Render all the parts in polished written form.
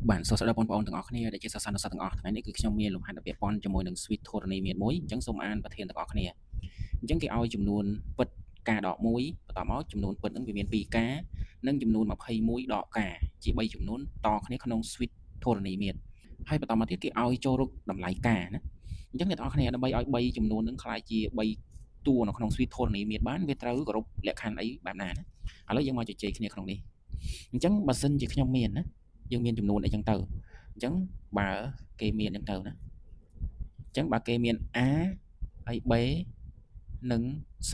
bạn số sẽបងប្អូនទាំងអស់គ្នាដែលជាសិស្សានុសិស្សទាំងអស់ថ្ងៃនេះគឺខ្ញុំមានលំហាត់ពាក្យប៉ុនជាមួយនឹង Sweet ធរណីមាត្រមួយអញ្ចឹងសូមអានប្រធានទាំងអស់គ្នាអញ្ចឹងគេឲ្យចំនួនពិតការដក1បន្តមកចំនួនពិតហ្នឹងវាមាន2ការនិងចំនួន21ដកការជា3ចំនួនតគ្នាក្នុង Sweet ធរណីមាត្រហើយបន្តមកទៀតគេឲ្យចូលរកតម្លៃការណាអញ្ចឹងអ្នកទាំងអស់គ្នាដើម្បីឲ្យ3ចំនួនហ្នឹងក្លាយជា3តួនៅក្នុង Sweet ធរណីមាត្របានវាត្រូវគោរពលក្ខខណ្ឌអីបែបណាណាឥឡូវយើងមកជជែកគ្នាក្នុងនេះអញ្ចឹងបើសិនជាខ្ញុំមានណាយើងមានចំនួនអីចឹងទៅអញ្ចឹងបើគេមានអញ្ចឹងទៅណាអញ្ចឹងបើគេមាន A ហើយ B និង C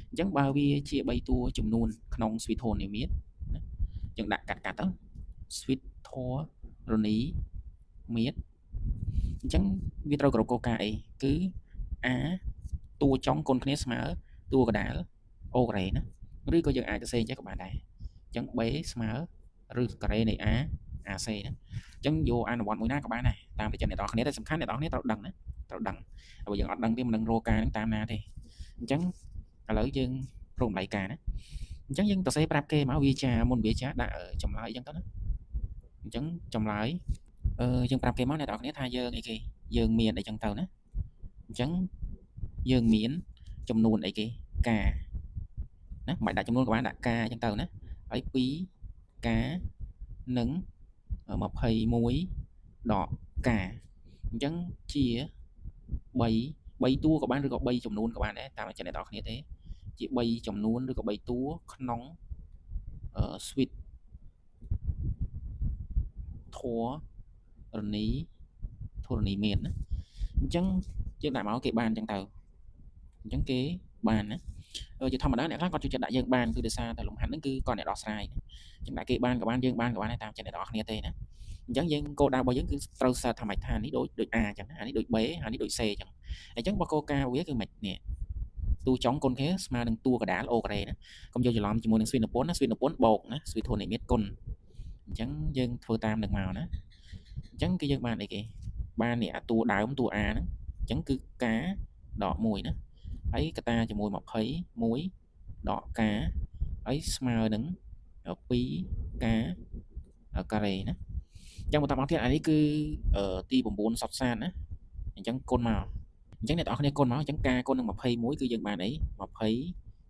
អញ្ចឹងបើវាជា3តួចំនួនក្នុង Sweet ធរណីមាត្រណាអញ្ចឹងដាក់កាត់ទៅ Sweet ធរណីមាត្រអញ្ចឹងវាត្រូវគោរពគោលការណ៍អីគឺ A តួចុងគុណគ្នាស្មើតួកដាល O ការ៉េណាឬក៏យើងអាចសរសេរអញ្ចឹងក៏បានដែរអញ្ចឹង B ស្មើឬការ៉េនៃ A AC ណាអញ្ចឹងយកអនុវត្តមួយណាក៏បានដែរតាមតែចិត្តអ្នកនរគ្នាតែសំខាន់អ្នកនរគ្នាត្រូវដឹងណាត្រូវដឹងបើយើងអត់ដឹងទេមិននឹងរកការហ្នឹងតាមណាទេអញ្ចឹងឥឡូវយើងរកតម្លៃការណាអញ្ចឹងយើងទៅសេប្រាប់គេមកវាចាមុនវាចាដាក់ចម្លើយអញ្ចឹងទៅណាអញ្ចឹងចម្លើយយើងប្រាប់គេមកអ្នកនរគ្នាថាយើងអីគេយើងមានអីចឹងទៅណាអញ្ចឹងយើងមានចំនួនអីគេការណាមិនបាច់ដាក់ចំនួនក៏បានដាក់ការអញ្ចឹងទៅណាហើយ2ការនិង21ដកការអញ្ចឹងជា3តួក៏បានឬក៏3ចំនួនក៏បានដែរតាមចិត្តអ្នកនរគ្នាទេជា3ចំនួនឬក៏3តួក្នុងSweet ធរណីមាត្រណាអញ្ចឹងយើងដាក់មកគេបានអញ្ចឹងទៅអញ្ចឹងគេបានណាជាធម្មតាអ្នកខ្លះគាត់ចូលចិត្តដាក់យើងបានគឺដោយសារតែលំហាត់ហ្នឹងគឺគាត់អ្នកដោះស្រាយអញ្ចឹងដាក់គេបានក៏បានយើងបានក៏បានដែរតាមចិត្តអ្នកនរគ្នាទេណាអញ្ចឹងយើងគោលដៅរបស់យើងគឺត្រូវសារថាម៉េចថានេះដូច A អញ្ចឹងអានេះដូច B អានេះដូច C អញ្ចឹងបើគោលការណ៍វាគឺម៉េចនេះតួចុងគុណគ្នាស្មើនឹងតួកដាល O ការ៉េណាកុំយកច្រឡំជាមួយនឹងស្វីតនិពន្ធណាស្វីតនិពន្ធបូកណាស្វីតធននិមិត្តគុណអញ្ចឹងយើងធ្វើតាមនឹងមកណាអញ្ចឹងគឺយើងបានអីគេបាននេះអាតួដើមតួ A ហ្នឹងអញ្ចឹងគឺការដក1ណាហើយកតាជាមួយ21ដកការហើយស្មើនឹង2ការការ៉េណាអញ្ចឹងបន្តមកទៀតអានេះគឺទី9សុទ្ធសាធណាអញ្ចឹងគុណមកអញ្ចឹងអ្នកទាំងអស់គ្នាគុណមកអញ្ចឹងការគុណនឹង21គឺយើងបានអី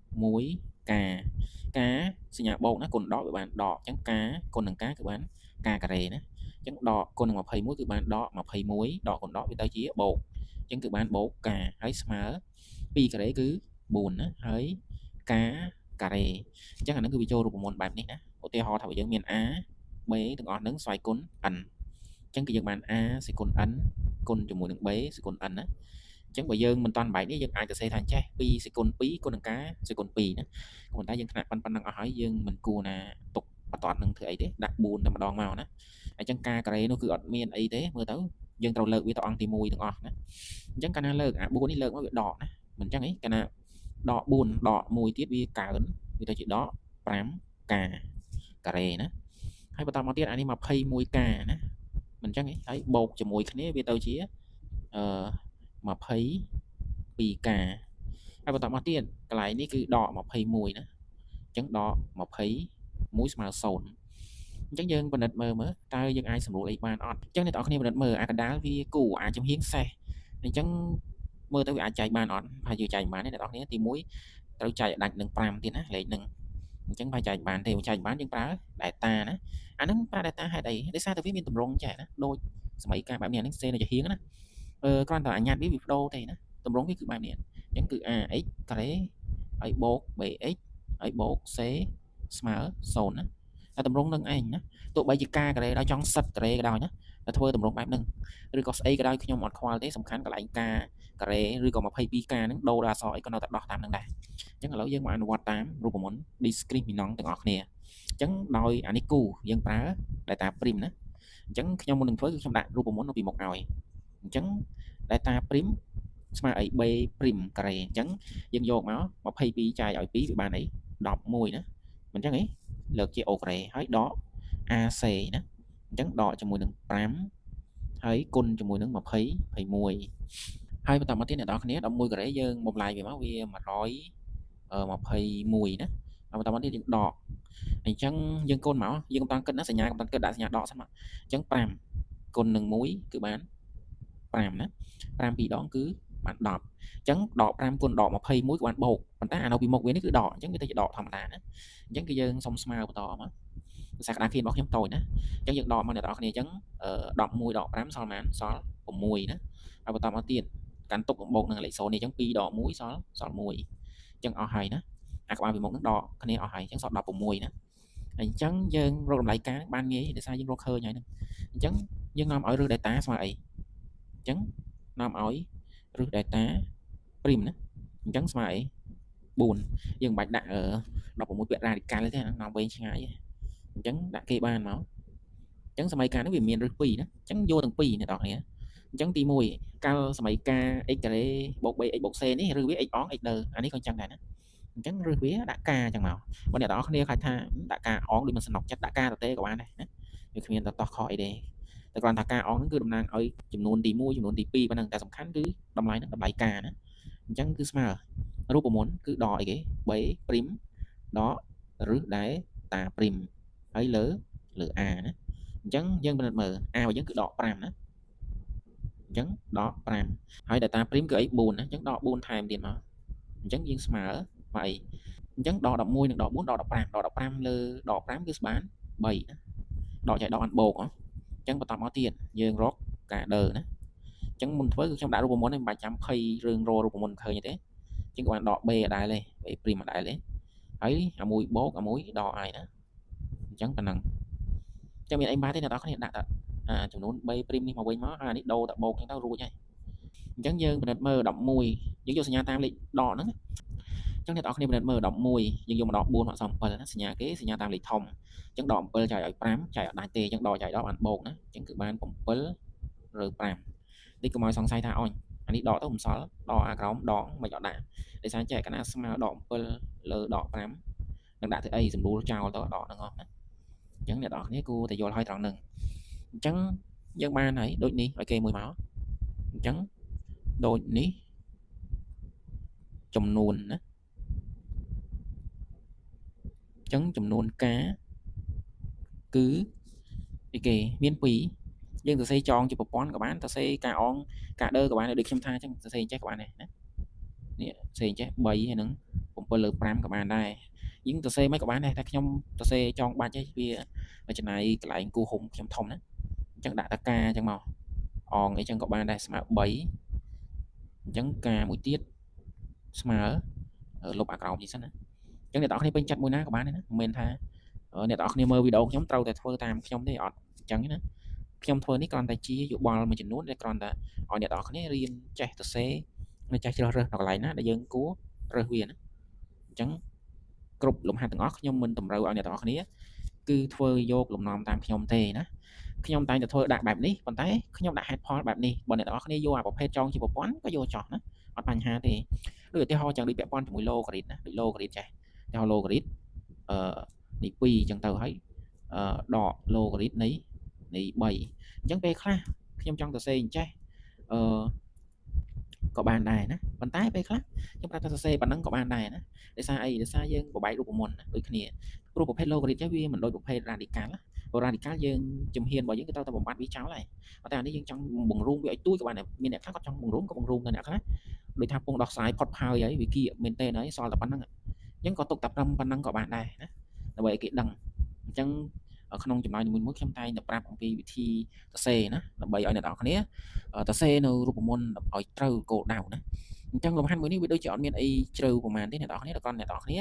21ការសញ្ញាបូកណាគុណដកវាបានដកអញ្ចឹងការគុណនឹងការគឺបានការការ៉េណាអញ្ចឹងដកគុណនឹង21គឺបានដក21ដកគុណដកវាទៅជាបូកអញ្ចឹងគឺបានបូកការហើយស្មើ2ការ៉េគឺ4ណាហើយការការ៉េអញ្ចឹងអាហ្នឹងគឺវាចូលរូបមន្តបែបនេះណាឧទាហរណ៍ថាបើយើងមាន A B ទាំងអស់ហ្នឹងស្វ័យគុណ n អញ្ចឹងគឺយើងបាន A សេគុណ n គុណជាមួយនឹង B សេគុណ n ណាអញ្ចឹងបើយើងមិនតាន់បែកនេះយើងអាចសរសេរថាអញ្ចេះ2សេគុណ2គុណនឹងការសេគុណ2ណាប៉ុន្តែយើងថ្នាក់ប៉ុណ្ណឹងអស់ហើយយើងមិនគួរណាទុកបន្តនឹងធ្វើអីទេដាក់4តែម្ដងមកណាអញ្ចឹងការការ៉េនោះគឺអត់មានអីទេមើលទៅយើងត្រូវលើកវាទៅអង្គទី1ទាំងអស់ណាអញ្ចឹងកាលណាលើកអា4នេះលើកមកវាដកណាមិនអញ្ចឹងអីកាលណាដក4ដក1ទៀតវាកើនវាទៅជាដក5ការការ៉េណាហើយបន្តមកទៀតអានេះ21ការណាមិនអញ្ចឹងអីហើយបូកជាមួយគ្នាវាទៅជា22ការហើយបន្តមកទៀតកន្លែងនេះគឺដក21ណាអញ្ចឹងដក21ស្មើ0អញ្ចឹងយើងពិនិត្យមើលតើយើងអាចសម្រួលអីបានអត់អញ្ចឹងអ្នកទាំងអស់គ្នាពិនិត្យមើលអាកដាលវាគូអាចចំហៀងសេះអញ្ចឹងមើលទៅវាអាចចែកបានអត់ហើយយើងចែកបានទេអ្នកទាំងអស់គ្នាទី1ត្រូវចែកដាច់នឹង5ទៀតណាលេខហ្នឹងអញ្ចឹងបើចែកបានទេចែកបានយើងប្រើ data ណាអាហ្នឹងប្រើ data ហេតុអីដោយសារតែវាមានតម្រងចែកណាដូចសម័យកាលបែបនេះអាហ្នឹងសេនៅចំហៀងណាគ្រាន់តែអាញាត់វាបដូរទេណាតម្រងវាគឺបែបនេះអញ្ចឹងគឺ ax ការ៉េហើយបូក bx ហើយបូក c ស្មើ0ណាតែតម្រងនឹងឯងណាទោះបីជាការការ៉េដល់ចង់សិតការ៉េក៏ដោយណាតែធ្វើតម្រងបែបហ្នឹងឬក៏ស្អីក៏ដោយខ្ញុំអត់ខ្វល់ទេសំខាន់កន្លែងការការ៉េឬក៏22ការហ្នឹងដូរដល់អក្សរអីក៏នៅតែដោះតាមហ្នឹងដែរអញ្ចឹងឥឡូវយើងមកអនុវត្តតាមរូបមន្ត discriminant ទាំងអស់គ្នាអញ្ចឹងដោយអានេះគូយើងប្រើ data prim ណាអញ្ចឹងខ្ញុំមុននឹងធ្វើគឺខ្ញុំដាក់រូបមន្តនៅពីមុខឲ្យអញ្ចឹង data prim ស្មើអី b prim ការ៉េអញ្ចឹងយើងយកមក22ចាយឲ្យ2វាបានអី11ណាមិនអញ្ចឹងអីលើកជា o ការ៉េហើយដក ac ណាអញ្ចឹងដកជាមួយនឹង5ហើយគុណជាមួយនឹង21ហើយបន្តមកទៀតអ្នកនរគ្នា11ការ៉េយើងបំលាយវាមកវា121ណា បន្តមកទៀតយើងដកអញ្ចឹងយើងកូនមកយើងកំតាំងគិតណាសញ្ញាកំតាំងគិតដាក់សញ្ញាដកសិនមកអញ្ចឹង5គុណនឹង1គឺបាន5ណា5 2 ដងគឺបាន10អញ្ចឹងដក5គុណដក21គឺបានបូកប៉ុន្តែអានៅពីមុខវានេះគឺដកអញ្ចឹងវាទៅជាដកធម្មតាណាអញ្ចឹងគឺយើងសុំស្មើបន្តមកភាសាក្តារខៀនរបស់ខ្ញុំតូចណាអញ្ចឹងយើងដកមកអ្នកនរគ្នាអញ្ចឹង11ដក5សល់ប៉ុន្មានសល់6ណាហើយបន្តមកទៀតកាន់ទុកបូកនឹងលេខ0នេះអញ្ចឹង2ដក1សល់1អញ្ចឹងអស់ហើយណាអាក្បាលពីមុខនឹងដកគ្នាអស់ហើយអញ្ចឹងសល់16ណាអញ្ចឹងយើងរកតម្លៃការបានងាយដោយសារយើងរកឃើញហើយហ្នឹងអញ្ចឹងយើងនាំឲ្យរឹស data ស្មើអីអញ្ចឹងនាំឲ្យរឹស data prim ណាអញ្ចឹងស្មើអី4យើងមិនបាច់ដាក់16ពាក្យ radical ទេណានាំវែងឆ្ងាយអញ្ចឹងដាក់គេបានមកអញ្ចឹងសម័យកាលនេះវាមានរឹស2ណាអញ្ចឹងយកទាំងពីរអ្នកនរគ្នាអញ្ចឹងទី1កាលសម័យកាល x ការ៉េបូក 3x បូក c នេះឬវា x អង x ដើអានេះក៏អញ្ចឹងដែរណាអញ្ចឹងឬវាដាក់ការអញ្ចឹងមកបើអ្នកនរគ្នាខ្លាចថាដាក់ការអងដូចមិនសំណុកចិត្តដាក់ការទៅទេក៏បានដែរណាវាគ្មានតោះខុសអីទេតែគ្រាន់តែការអងហ្នឹងគឺតំណាងឲ្យចំនួនទី1ចំនួនទី2ប៉ុណ្ណឹងតែសំខាន់គឺតម្លៃហ្នឹងតម្លៃការណាអញ្ចឹងគឺស្មើរូបមន្តគឺដកអីគេ3 prim ដកឬដែលតា prim ហើយលើ a ណាអញ្ចឹងយើងពិនិត្យមើល a របស់យើងគឺដក5ណាអញ្ចឹងដក5ហើយ data prim គឺអី4ណាអញ្ចឹងដក4ថែមទៀតមកអញ្ចឹងយើងស្មើមកអីអញ្ចឹងដក11និងដក4ដក15ដក15លើដក5គឺស្មើ3ណាដកចែកដកបានបូកអញ្ចឹងបន្តមកទៀតយើងរកការដើណាអញ្ចឹងមុនធ្វើគឺខ្ញុំដាក់រូបមន្តមិនបាច់ចាំភ័យរឿងររូបមន្តឃើញទេអញ្ចឹងក៏បានដក b អដែរទេ b prim អដែរទេហើយអាមួយបូកអាមួយដកហើយណាអញ្ចឹងប៉ុណ្ណឹងចាំមានអីបានទេអ្នកនរគ្នាដាក់តែចំនួន b prim នេះមកវិញមកហើយអានេះដូរតែបូកអញ្ចឹងទៅរួចហើយអញ្ចឹងយើងពិនិត្យមើល11យើងយកសញ្ញាតាមលេខដកហ្នឹងអញ្ចឹងអ្នកនរគ្នាពិនិត្យមើល11យើងយកមកដក4មកសំ7ណាសញ្ញាគេសញ្ញាតាមលេខធំអញ្ចឹងដក7ចែកឲ្យ5ចែកអត់ដាច់ទេអញ្ចឹងដកចែកដល់បានបូកណាអញ្ចឹងគឺបាន7រើ5នេះកុំឲ្យសង្ស័យថាអញអានេះដកទៅមិនសល់ដកអាក្រោមដកមិនអត់ដាក់ដោយសារចែកកណាស្មើដក7លើដក5នឹងដាក់ទៅអីសម្រួលចោលទៅដកហ្នឹងអស់ណាអញ្ចឹងអ្នកនរគ្នាគួរតែយល់ឲ្យត្រង់ហ្នឹងអញ្ចឹងយើងបានហើយដូចនេះឲ្យគេមួយមកអញ្ចឹងដូចនេះចំនួនណាអញ្ចឹងចំនួនការគឺអីគេមាន2យើងសរសេរចងជាប្រព័ន្ធក៏បានសរសេរការអងការដើក៏បានដូចខ្ញុំថាអញ្ចឹងសរសេរចេះក៏បានដែរណានេះសរសេរចេះ3ហើយនឹង7លើ5ក៏បានដែរយើងសរសេរមិនក៏បានដែរតែខ្ញុំសរសេរចងបាច់ឯងវាចំណាយកន្លែងគូហុំខ្ញុំធំណាអញ្ចឹងដាក់តការអញ្ចឹងមកអងអីចឹងក៏បានដែរស្មើ3អញ្ចឹងការមួយទៀតស្មើលុបអាក្រោមនេះសិនណាអញ្ចឹងអ្នកនរគ្នាពេញចិត្តមួយណាក៏បានដែរណាមិនមែនថាអ្នកនរគ្នាមើលវីដេអូខ្ញុំត្រូវតែធ្វើតាមខ្ញុំទេអត់អញ្ចឹងណាខ្ញុំធ្វើនេះគ្រាន់តែជាយោបល់មួយចំនួនដែលគ្រាន់តែឲ្យអ្នកនរគ្នារៀនចេះសរសេរនៅចេះជ្រើសរើសនៅកន្លែងណាដែលយើងគួររើសវាណាអញ្ចឹងគ្រប់លំហាត់ទាំងអស់ខ្ញុំមិនតម្រូវឲ្យអ្នកនរគ្នាគឺធ្វើយកលំនាំតាមខ្ញុំទេណាខ្ញុំតែងតែធ្វើដាក់បែបនេះប៉ុន្តែខ្ញុំដាក់ហេតុផលបែបនេះបើអ្នកនរគ្នាយកអាប្រភេទចងជាប្រព័ន្ធក៏យកចោះណាអត់បញ្ហាទេដូចឧទាហរណ៍ចឹងដូចពាក់ព័ន្ធជាមួយ logarit ណាដូច logarit ចេះតែ logarit នេះ2អញ្ចឹងទៅហើយដក logarit នៃ3អញ្ចឹងពេលខ្លះខ្ញុំចង់សរសេរអញ្ចេះក៏បានដែរណាប៉ុន្តែពេលខ្លះខ្ញុំប្រាប់ថាសរសេរប៉ុណ្ណឹងក៏បានដែរណាដោយសារអីដោយសារយើងបបែករូបមន្តដូចគ្នាព្រោះប្រភេទ logarit ចេះវាមិនដូចប្រភេទ radical ណាព្រោះ radical យើងជំហានរបស់យើងគឺត្រូវតែបំបត្តិវាចោលហើយតែអានេះយើងចង់បង្រួមវាឲ្យទួយក៏បានដែរមានអ្នកខ្លះគាត់ចង់បង្រួមក៏បង្រួមដែរអ្នកខ្លះដូចថាពងដោះស្រាយផុតផាយហើយវាគៀមែនទេហើយសល់តែប៉ុណ្ណឹងអញ្ចឹងក៏ទុកតែប៉ុណ្ណឹងក៏បានដែរណាដើម្បីឲ្យគេដឹងអញ្ចឹងក្នុងចំណោយមួយខ្ញុំតែងតែប្រាប់អំពីវិធីសរសេរណាដើម្បីឲ្យអ្នកនរគ្នាសរសេរនៅរូបមន្តឲ្យត្រូវគោលដៅណាអញ្ចឹងលំហាត់មួយនេះវាដូចជាអត់មានអីជ្រៅប្រហែលទេអ្នកនរគ្នាតែគ្រាន់អ្នកនរគ្នា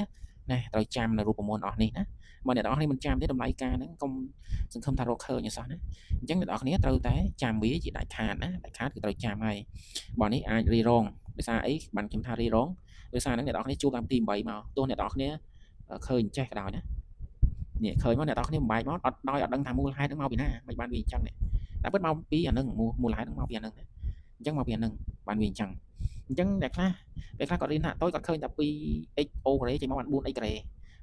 ណាត្រូវចាំនៅរូបមន្តអស់នេះណាបើអ្នកនរគ្នាមិនចាំទេតម្លៃការហ្នឹងកុំសង្ឃឹមថារកឃើញអីសោះណាអញ្ចឹងអ្នកនរគ្នាត្រូវតែចាំវាជាដាច់ខាតណាដាច់ខាតគឺត្រូវចាំហើយបើនេះអាចរីរងដោយសារអីបានខ្ញុំថារីរងដោយសារហ្នឹងអ្នកនរគ្នាជួបតាមទី8មកទោះអ្នកនរគ្នាឃើញចេះក៏ដោយណានេះឃើញមកអ្នកនរគ្នាបំបែកមកអត់ដោយអត់ដឹងថាមូលហេតុហ្នឹងមកពីណាមិនបានវាអញ្ចឹងតែពិតមកពីអាហ្នឹងមូលហេតុហ្នឹងមកពីអាហ្នឹងអញ្ចឹងមកពីអាហ្នឹងបានវាអញ្ចឹងអ្នកខ្លះគាត់រៀនថាតូចគាត់ឃើញតែ 2x o ការ៉េចេញមកបាន 4x ការ៉េ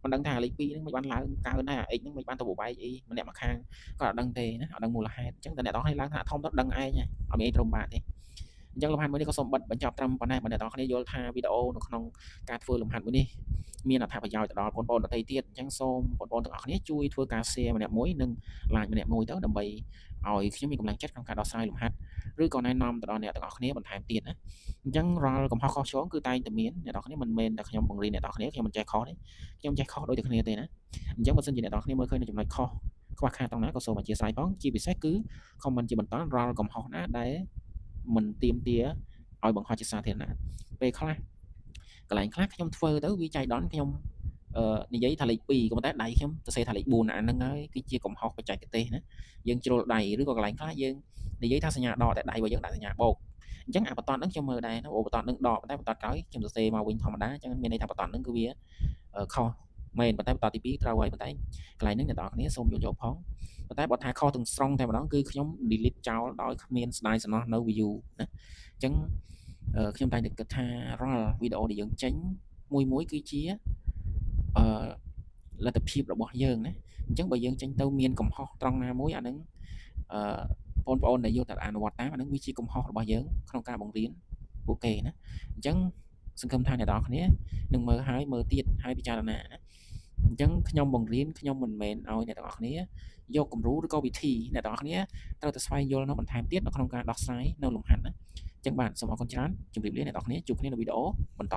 មិនដឹងថាលេខ2ហ្នឹងមិនបានឡើងកើនដែរ x ហ្នឹងមិនបានទៅបបែកអីម្នាក់មកខាងគាត់អត់ដឹងទេណាអត់ដឹងមូលហេតុអញ្ចឹងតែអ្នកនរគ្នាឡើងថាធំទៅដឹងឯងអត់មានអីត្រឹមបាទទេ អញ្ចឹងលំហាត់មួយនេះក៏សូមបិទបញ្ចប់ត្រឹមប៉ុណ្ណេះបើអ្នកទាំងអស់គ្នាយល់ថាវីដេអូនៅក្នុងការធ្វើលំហាត់មួយនេះមានអត្ថប្រយោជន៍ទៅដល់បងប្អូនដទៃទៀតអញ្ចឹងសូមបងប្អូនទាំងអស់គ្នាជួយធ្វើការ share ម្នាក់មួយនិង like ម្នាក់មួយទៅដើម្បីឲ្យខ្ញុំមានកម្លាំងចិត្តក្នុងការដោះស្រាយលំហាត់ឬក៏ណែនាំទៅដល់អ្នកទាំងអស់គ្នាបន្ថែមទៀតណាអញ្ចឹងរាល់កំហុសខុសឆ្គងគឺតែងតែមានអ្នកទាំងអស់គ្នាមិនមែនតែខ្ញុំបង្រៀនអ្នកទាំងអស់គ្នាខ្ញុំមិនចេះខុសទេខ្ញុំចេះខុសដូចតែគ្នាទេណាអញ្ចឹងបើសិនជាអ្នកទាំងអស់គ្នាមើលឃើញនៅចំណុចខុសខ្វះខាតត្រង់ណាក៏សូមអធិស្ឋានផងជាពិសេសគឺ comment ជាបន្តរាល់កំហុសណាដែលមិនទៀមទាឲ្យបង្ហោះជាសាធារណៈពេលខ្លះកន្លែងខ្លះខ្ញុំធ្វើទៅវាចៃដន្យខ្ញុំនិយាយថាលេខ2ក៏ប៉ុន្តែដៃខ្ញុំសរសេរថាលេខ4អាហ្នឹងហើយគឺជាកំហុសបច្ចេកទេសណាយើងជ្រុលដៃឬក៏កន្លែងខ្លះយើងនិយាយថាសញ្ញាដកតែដៃរបស់យើងដាក់សញ្ញាបូកអញ្ចឹងអាបតនហ្នឹងខ្ញុំមើលដែរណាអូបតនហ្នឹងដកតែបតនក្រោយខ្ញុំសរសេរមកវិញធម្មតាអញ្ចឹងមានន័យថាបតនហ្នឹងគឺវាខុសមែនប៉ុន្តែបតនទី2ត្រូវហើយប៉ុន្តែកន្លែងហ្នឹងអ្នកនរគ្នាសូមយល់យកផងប៉ុន្តែបើថាខុសទាំងស្រុងតែម្ដងគឺខ្ញុំ delete ចោលដោយគ្មានស្ដាយសំណោះនៅ view ណាអញ្ចឹងខ្ញុំតែងតែគិតថារាល់វីដេអូដែលយើងចេញមួយគឺជាលទ្ធភាពរបស់យើងណាអញ្ចឹងបើយើងចេញទៅមានកំហុសត្រង់ណាមួយអាហ្នឹងបងប្អូនដែលយកតែអនុវត្តតាមអាហ្នឹងវាជាកំហុសរបស់យើងក្នុងការបង្រៀនពួកគេណាអញ្ចឹងសង្ឃឹមថាអ្នកនរគ្នានឹងមើលហើយមើលទៀតហើយពិចារណាណាអញ្ចឹងខ្ញុំបង្រៀនខ្ញុំមិនមែនឲ្យអ្នកទាំងអស់គ្នាយកគំរូឬក៏វិធីអ្នកទាំងអស់គ្នាត្រូវតែស្វែងយល់នៅបន្ថែមទៀតនៅក្នុងការដោះស្រាយនៅលំហាត់ណាអញ្ចឹងបាទសូមអរគុណច្រើនជម្រាបលាអ្នកទាំងអស់គ្នាជួបគ្នានៅវីដេអូបន្ត